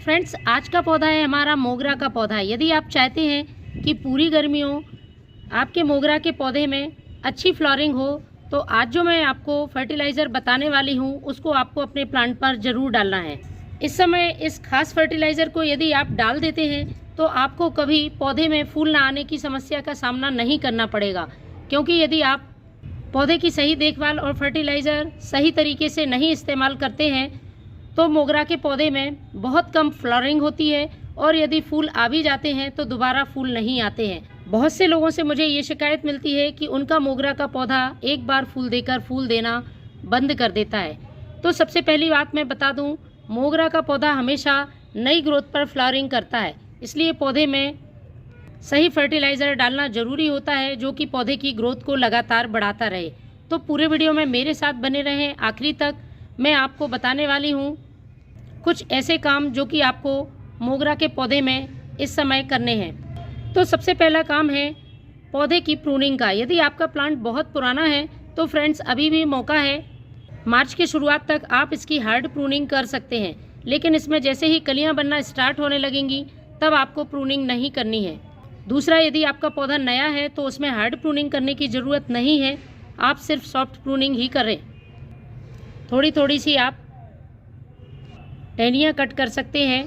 Friends, आज का पौधा है हमारा मोगरा का पौधा। यदि आप चाहते हैं कि पूरी गर्मियों आपके मोगरा के पौधे में अच्छी फ्लावरिंग हो, तो आज जो मैं आपको फर्टिलाइज़र बताने वाली हूँ उसको आपको अपने प्लांट पर ज़रूर डालना है। इस समय इस खास फर्टिलाइज़र को यदि आप डाल देते हैं तो आपको कभी पौधे में फूल ना आने की समस्या का सामना नहीं करना पड़ेगा, क्योंकि यदि आप पौधे की सही देखभाल और फर्टिलाइज़र सही तरीके से नहीं इस्तेमाल करते हैं तो मोगरा के पौधे में बहुत कम फ्लावरिंग होती है, और यदि फूल आ भी जाते हैं तो दोबारा फूल नहीं आते हैं। बहुत से लोगों से मुझे ये शिकायत मिलती है कि उनका मोगरा का पौधा एक बार फूल देकर फूल देना बंद कर देता है। तो सबसे पहली बात मैं बता दूं, मोगरा का पौधा हमेशा नई ग्रोथ पर फ्लावरिंग करता है, इसलिए पौधे में सही फर्टिलाइज़र डालना ज़रूरी होता है जो कि पौधे की ग्रोथ को लगातार बढ़ाता रहे। तो पूरे वीडियो में मेरे साथ बने रहें आखिरी तक। मैं आपको बताने वाली हूँ कुछ ऐसे काम जो कि आपको मोगरा के पौधे में इस समय करने हैं। तो सबसे पहला काम है पौधे की प्रूनिंग का। यदि आपका प्लांट बहुत पुराना है तो फ्रेंड्स अभी भी मौका है, मार्च की शुरुआत तक आप इसकी हार्ड प्रूनिंग कर सकते हैं, लेकिन इसमें जैसे ही कलियां बनना स्टार्ट होने लगेंगी तब आपको प्रूनिंग नहीं करनी है। दूसरा, यदि आपका पौधा नया है तो उसमें हार्ड प्रूनिंग करने की ज़रूरत नहीं है, आप सिर्फ सॉफ्ट प्रूनिंग ही करें। थोड़ी थोड़ी सी आप टहनियाँ कट कर सकते हैं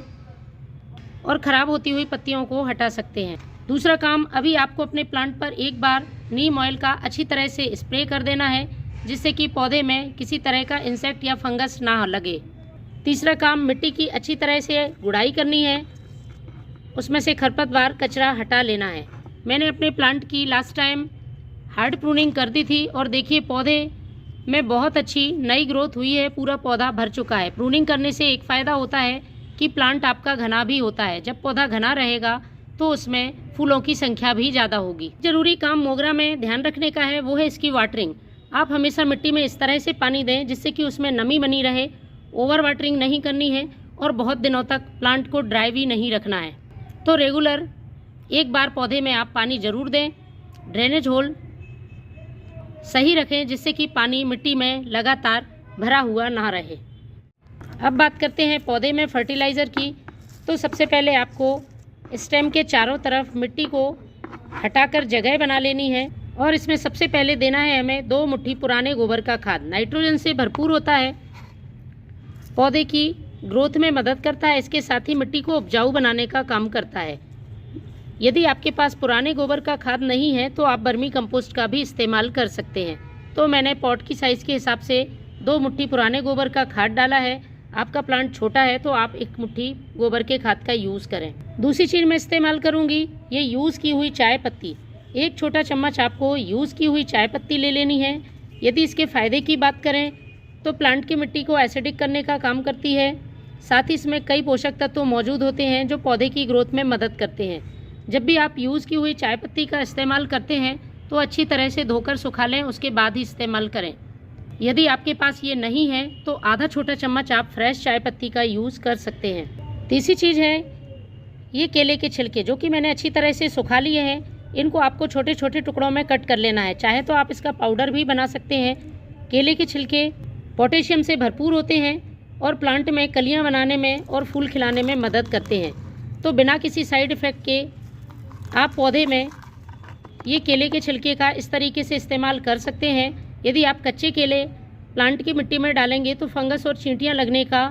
और ख़राब होती हुई पत्तियों को हटा सकते हैं। दूसरा काम, अभी आपको अपने प्लांट पर एक बार नीम ऑयल का अच्छी तरह से स्प्रे कर देना है, जिससे कि पौधे में किसी तरह का इंसेक्ट या फंगस ना लगे। तीसरा काम, मिट्टी की अच्छी तरह से गुड़ाई करनी है, उसमें से खरपतवार कचरा हटा लेना है। मैंने अपने प्लांट की लास्ट टाइम हार्ड प्रूनिंग कर दी थी और देखिए पौधे में बहुत अच्छी नई ग्रोथ हुई है, पूरा पौधा भर चुका है। प्रूनिंग करने से एक फ़ायदा होता है कि प्लांट आपका घना भी होता है। जब पौधा घना रहेगा तो उसमें फूलों की संख्या भी ज़्यादा होगी। ज़रूरी काम मोगरा में ध्यान रखने का है, वो है इसकी वाटरिंग। आप हमेशा मिट्टी में इस तरह से पानी दें जिससे कि उसमें नमी बनी रहे। ओवर वाटरिंग नहीं करनी है और बहुत दिनों तक प्लांट को ड्राई भी नहीं रखना है। तो रेगुलर एक बार पौधे में आप पानी ज़रूर दें। ड्रेनेज होल सही रखें जिससे कि पानी मिट्टी में लगातार भरा हुआ ना रहे। अब बात करते हैं पौधे में फर्टिलाइज़र की। तो सबसे पहले आपको स्टेम के चारों तरफ मिट्टी को हटाकर जगह बना लेनी है, और इसमें सबसे पहले देना है हमें 2 मुट्ठी पुराने गोबर का खाद। नाइट्रोजन से भरपूर होता है, पौधे की ग्रोथ में मदद करता है, इसके साथ ही मिट्टी को उपजाऊ बनाने का काम करता है। यदि आपके पास पुराने गोबर का खाद नहीं है तो आप वर्मी कंपोस्ट का भी इस्तेमाल कर सकते हैं। तो मैंने पॉट की साइज़ के हिसाब से 2 मुट्ठी पुराने गोबर का खाद डाला है। आपका प्लांट छोटा है तो आप 1 मुट्ठी गोबर के खाद का यूज़ करें। दूसरी चीज़ मैं इस्तेमाल करूँगी, ये यूज़ की हुई चाय पत्ती। 1 छोटा चम्मच आपको यूज़ की हुई चाय पत्ती ले लेनी है। यदि इसके फ़ायदे की बात करें तो प्लांट की मिट्टी को एसिडिक करने का काम करती है, साथ ही इसमें कई पोषक तत्व मौजूद होते हैं जो पौधे की ग्रोथ में मदद करते हैं। जब भी आप यूज़ की हुई चाय पत्ती का इस्तेमाल करते हैं तो अच्छी तरह से धोकर सुखा लें, उसके बाद ही इस्तेमाल करें। यदि आपके पास ये नहीं है तो आधा छोटा चम्मच आप फ्रेश चाय पत्ती का यूज़ कर सकते हैं। तीसरी चीज़ है ये केले के छिलके, जो कि मैंने अच्छी तरह से सुखा लिए हैं। इनको आपको छोटे छोटे टुकड़ों में कट कर लेना है, चाहे तो आप इसका पाउडर भी बना सकते हैं। केले के छिलके पोटेशियम से भरपूर होते हैं और प्लांट में कलियाँ बनाने में और फूल खिलाने में मदद करते हैं। तो बिना किसी साइड इफ़ेक्ट के आप पौधे में ये केले के छिलके का इस तरीके से इस्तेमाल कर सकते हैं। यदि आप कच्चे केले प्लांट की मिट्टी में डालेंगे तो फंगस और चींटियां लगने का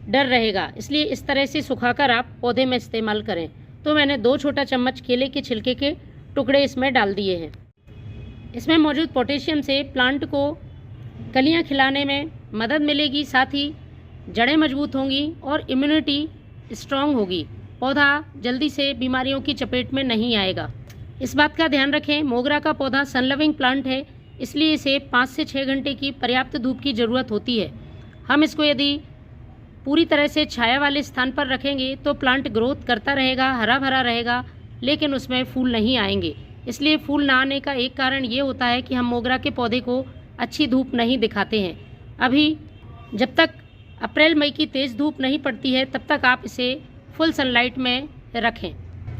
डर रहेगा, इसलिए इस तरह से सुखाकर आप पौधे में इस्तेमाल करें। तो मैंने 2 छोटा चम्मच केले के छिलके के टुकड़े इसमें डाल दिए हैं। इसमें मौजूद पोटेशियम से प्लांट को कलियाँ खिलाने में मदद मिलेगी, साथ ही जड़ें मजबूत होंगी और इम्यूनिटी स्ट्रॉन्ग होगी। पौधा जल्दी से बीमारियों की चपेट में नहीं आएगा। इस बात का ध्यान रखें, मोगरा का पौधा सन लविंग प्लांट है, इसलिए इसे 5 से 6 घंटे की पर्याप्त धूप की ज़रूरत होती है। हम इसको यदि पूरी तरह से छाया वाले स्थान पर रखेंगे तो प्लांट ग्रोथ करता रहेगा, हरा भरा रहेगा, लेकिन उसमें फूल नहीं आएंगे। इसलिए फूल ना आने का एक कारण ये होता है कि हम मोगरा के पौधे को अच्छी धूप नहीं दिखाते हैं। अभी जब तक अप्रैल मई की तेज़ धूप नहीं पड़ती है तब तक आप इसे फुल सनलाइट में रखें।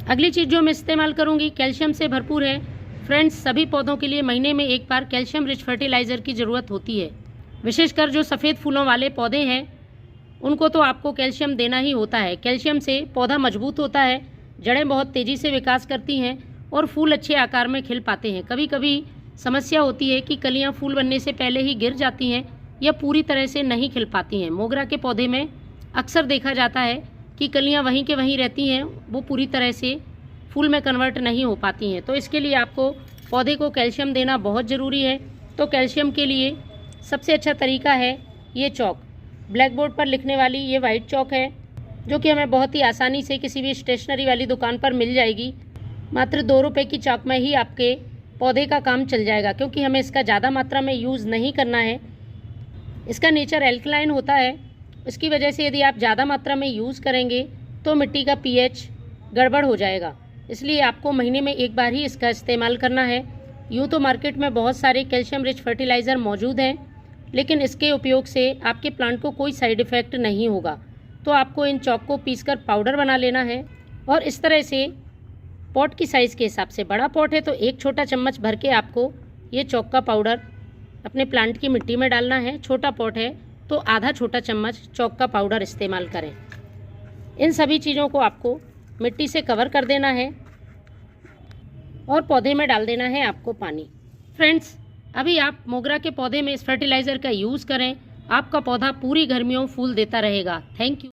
अगली चीज़ जो मैं इस्तेमाल करूंगी कैल्शियम से भरपूर है। फ्रेंड्स, सभी पौधों के लिए महीने में एक बार कैल्शियम रिच फर्टिलाइज़र की ज़रूरत होती है। विशेषकर जो सफ़ेद फूलों वाले पौधे हैं उनको तो आपको कैल्शियम देना ही होता है। कैल्शियम से पौधा मजबूत होता है, जड़ें बहुत तेज़ी से विकास करती हैं और फूल अच्छे आकार में खिल पाते हैं। कभी कभी समस्या होती है कि कलियां फूल बनने से पहले ही गिर जाती हैं या पूरी तरह से नहीं खिल पाती हैं। मोगरा के पौधे में अक्सर देखा जाता है कि कलियां वहीं के वहीं रहती हैं, वो पूरी तरह से फूल में कन्वर्ट नहीं हो पाती हैं। तो इसके लिए आपको पौधे को कैल्शियम देना बहुत ज़रूरी है। तो कैल्शियम के लिए सबसे अच्छा तरीका है ये चॉक। ब्लैक बोर्ड पर लिखने वाली ये वाइट चॉक है, जो कि हमें बहुत ही आसानी से किसी भी स्टेशनरी वाली दुकान पर मिल जाएगी। मात्र 2 रुपये की चॉक में ही आपके पौधे का काम चल जाएगा, क्योंकि हमें इसका ज़्यादा मात्रा में यूज़ नहीं करना है। इसका नेचर एल्कलाइन होता है, इसकी वजह से यदि आप ज़्यादा मात्रा में यूज़ करेंगे तो मिट्टी का पीएच गड़बड़ हो जाएगा। इसलिए आपको महीने में एक बार ही इसका इस्तेमाल करना है। यूँ तो मार्केट में बहुत सारे कैल्शियम रिच फर्टिलाइज़र मौजूद हैं, लेकिन इसके उपयोग से आपके प्लांट को कोई साइड इफ़ेक्ट नहीं होगा। तो आपको इन चॉक को पीसकर पाउडर बना लेना है और इस तरह से पॉट की साइज़ के हिसाब से, बड़ा पॉट है तो 1 छोटा चम्मच भर के आपको ये चॉक का पाउडर अपने प्लांट की मिट्टी में डालना है। छोटा पॉट है तो आधा छोटा चम्मच चॉक का पाउडर इस्तेमाल करें। इन सभी चीज़ों को आपको मिट्टी से कवर कर देना है और पौधे में डाल देना है आपको पानी। फ्रेंड्स, अभी आप मोगरा के पौधे में इस फर्टिलाइज़र का यूज़ करें, आपका पौधा पूरी गर्मियों फूल देता रहेगा। Thank you.